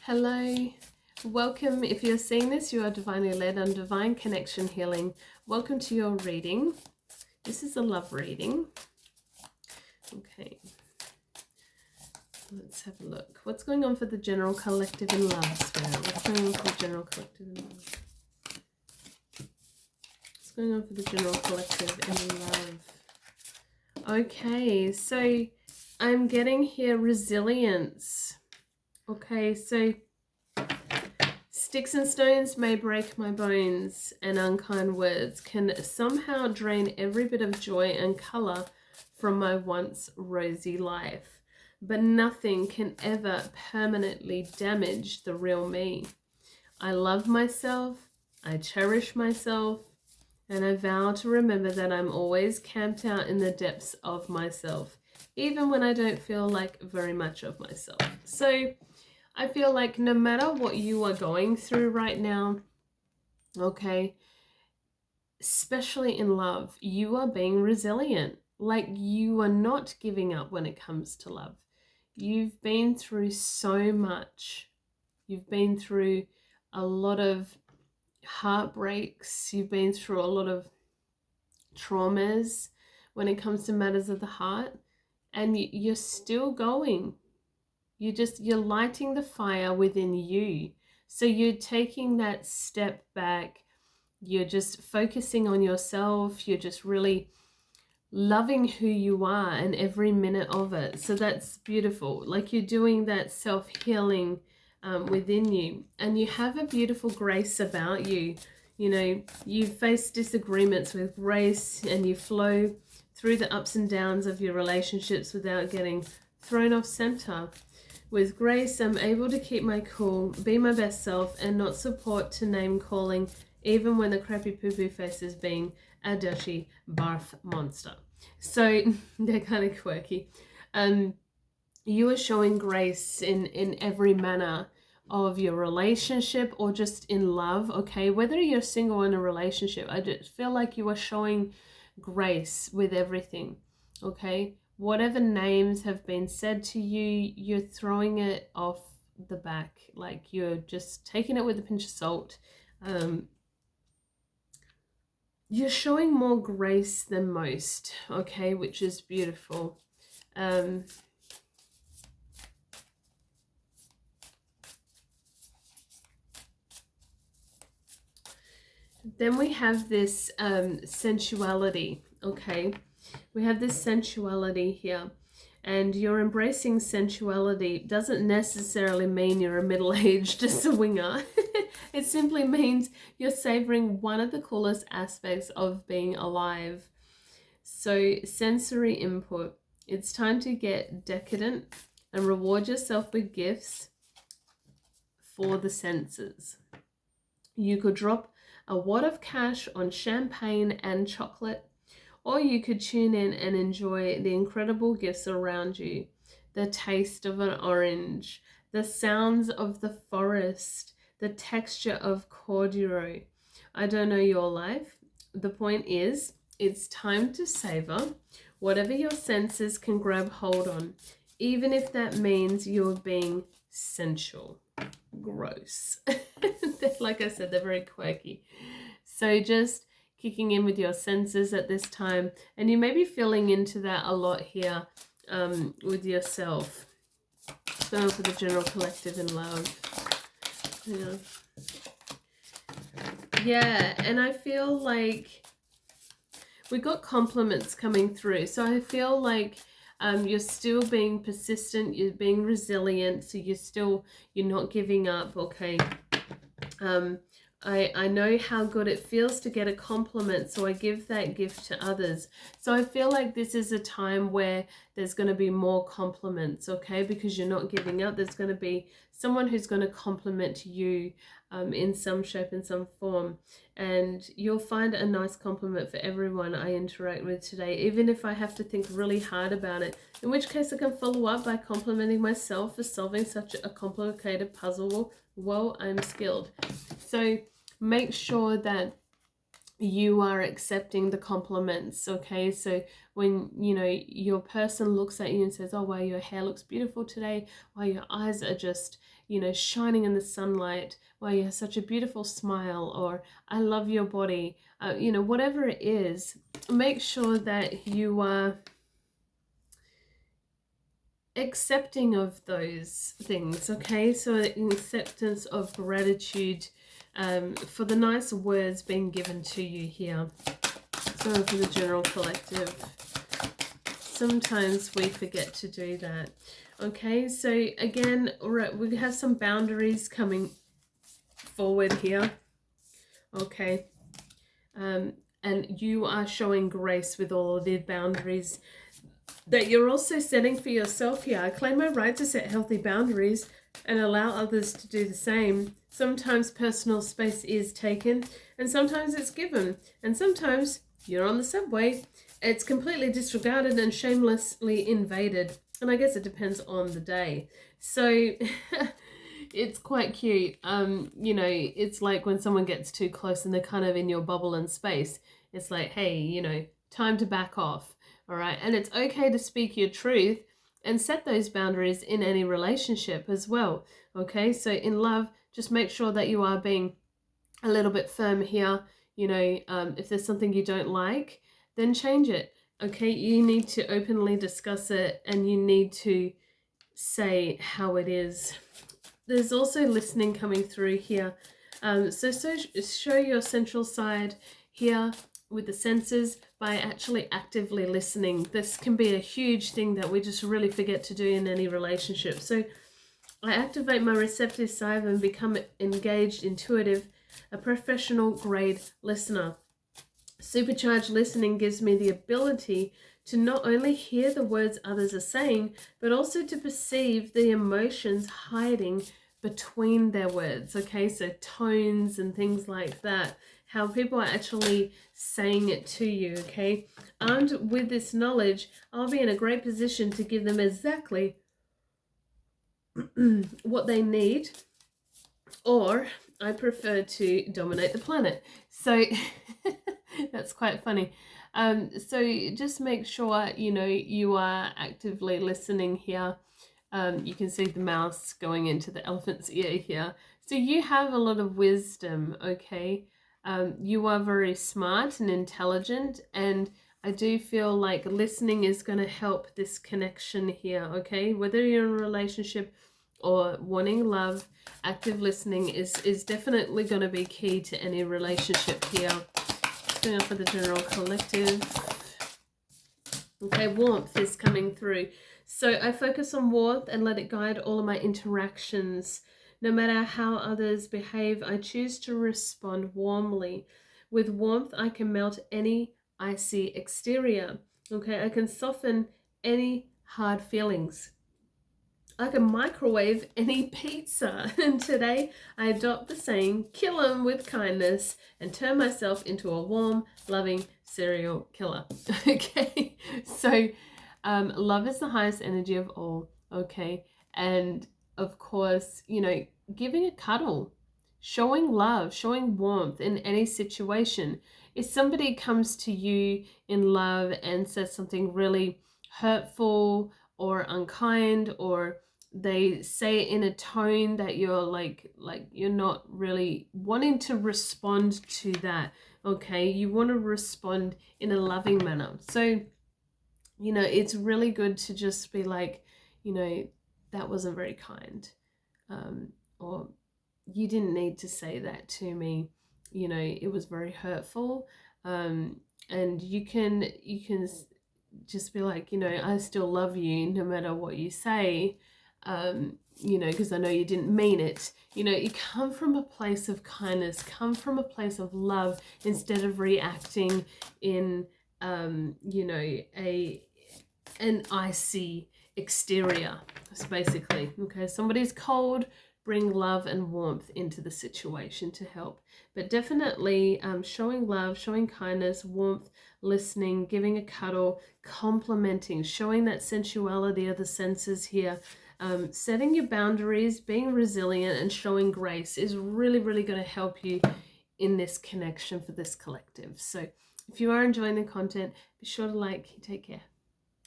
Hello, welcome. If you're seeing this, you are divinely led on Divine Connection Healing. Welcome to your reading. This is a love reading. Okay, let's have a look. What's going on for the general collective in love, Spirit? What's going on for the general collective in love? What's going on for the general collective in love? Okay, so I'm getting here resilience. Okay, so sticks and stones may break my bones, and unkind words can somehow drain every bit of joy and colour from my once rosy life. But nothing can ever permanently damage the real me. I love myself, I cherish myself, and I vow to remember that I'm always camped out in the depths of myself, even when I don't feel like very much of myself. So I feel like no matter what you are going through right now, okay, especially in love, you are being resilient. Like, you are not giving up when it comes to love. You've been through so much. You've been through a lot of heartbreaks. You've been through a lot of traumas when it comes to matters of the heart, and you're still going. You're lighting the fire within you. So you're taking that step back. You're just focusing on yourself. You're just really loving who you are and every minute of it. So that's beautiful. Like, you're doing that self-healing within you. And you have a beautiful grace about you. You know, you face disagreements with grace, and you flow through the ups and downs of your relationships without getting thrown off center. With grace, I'm able to keep my cool, be my best self, and not support to name calling, even when the crappy poo-poo face is being a dirty barf monster. So they're kind of quirky. You are showing grace in every manner of your relationship or just in love, okay? Whether you're single or in a relationship, I just feel like you are showing grace with everything, okay? Whatever names have been said to you, you're throwing it off the back. Like, you're just taking it with a pinch of salt. You're showing more grace than most, okay, which is beautiful. Then we have this sensuality, okay? We have this sensuality here, and you're embracing sensuality doesn't necessarily mean you're a middle-aged swinger. It simply means you're savoring one of the coolest aspects of being alive. So, sensory input. It's time to get decadent and reward yourself with gifts for the senses. You could drop a wad of cash on champagne and chocolate, or you could tune in and enjoy the incredible gifts around you. The taste of an orange, the sounds of the forest, the texture of corduroy. I don't know your life. The point is, it's time to savor whatever your senses can grab hold on, even if that means you're being sensual. Gross. Like I said, they're very quirky. So just kicking in with your senses at this time, and you may be feeling into that a lot here with yourself. So for the general collective in love. Yeah, and I feel like we got compliments coming through. So I feel like you're still being persistent, you're being resilient, so you're not giving up, okay? I know how good it feels to get a compliment, so I give that gift to others. So I feel like this is a time where there's going to be more compliments, okay? Because you're not giving up. There's going to be someone who's going to compliment you in some shape, in some form. And you'll find a nice compliment for everyone I interact with today, even if I have to think really hard about it. In which case I can follow up by complimenting myself for solving such a complicated puzzle. Well, I'm skilled. So make sure that you are accepting the compliments. Okay, so when you know your person looks at you and says, oh wow, your hair looks beautiful today, wow, your eyes are just, you know, shining in the sunlight, wow, you have such a beautiful smile, or I love your body, you know, whatever it is, make sure that you are accepting of those things. Okay, so an acceptance of gratitude for the nice words being given to you here. So for the general collective, sometimes we forget to do that. Okay, so again, all right, we have some boundaries coming forward here. Okay, and you are showing grace with all of the boundaries that you're also setting for yourself here. I claim my right to set healthy boundaries and allow others to do the same. Sometimes personal space is taken, and sometimes it's given, and sometimes you're on the subway, it's completely disregarded and shamelessly invaded. And I guess it depends on the day. So it's quite cute. You know, it's like when someone gets too close and they're kind of in your bubble and space. It's like, hey, you know, time to back off. All right. And it's okay to speak your truth and set those boundaries in any relationship as well. Okay. So in love, just make sure that you are being a little bit firm here. You know, if there's something you don't like, then change it. Okay. You need to openly discuss it and you need to say how it is. There's also listening coming through here. So show your central side here with the senses by actually actively listening. This can be a huge thing that we just really forget to do in any relationship. So I activate my receptive side and become engaged, intuitive, a professional grade listener. Supercharged listening gives me the ability to not only hear the words others are saying, but also to perceive the emotions hiding between their words. Okay, so tones and things like that, how people are actually saying it to you. Okay, armed with this knowledge, I'll be in a great position to give them exactly what they need, or I prefer to dominate the planet. So that's quite funny. So just make sure, you know, you are actively listening here. You can see the mouse going into the elephant's ear here. So you have a lot of wisdom, okay? You are very smart and intelligent, and I do feel like listening is going to help this connection here, okay? Whether you're in a relationship or wanting love, active listening is definitely going to be key to any relationship here. Going on for the general collective. Okay, warmth is coming through. So I focus on warmth and let it guide all of my interactions. No matter how others behave, I choose to respond warmly. With warmth, I can melt any icy exterior. Okay, I can soften any hard feelings. I can microwave any pizza. And today I adopt the saying, kill 'em with kindness, and turn myself into a warm, loving serial killer. Okay, so love is the highest energy of all. Okay, and of course, you know, giving a cuddle, showing love, showing warmth in any situation. If somebody comes to you in love and says something really hurtful or unkind, or they say it in a tone that you're like you're not really wanting to respond to that, okay, you want to respond in a loving manner. So, you know, it's really good to just be like, you know, that wasn't very kind, or you didn't need to say that to me, you know, it was very hurtful. And you can just be like, you know, I still love you no matter what you say, you know, because I know you didn't mean it. You know, you come from a place of kindness, come from a place of love, instead of reacting in, you know, an icy exterior, basically. Okay, somebody's cold, bring love and warmth into the situation to help. But definitely showing love, showing kindness, warmth, listening, giving a cuddle, complimenting, showing that sensuality of the senses here. Setting your boundaries, being resilient, and showing grace is really, really going to help you in this connection for this collective. So if you are enjoying the content, be sure to like. Take care.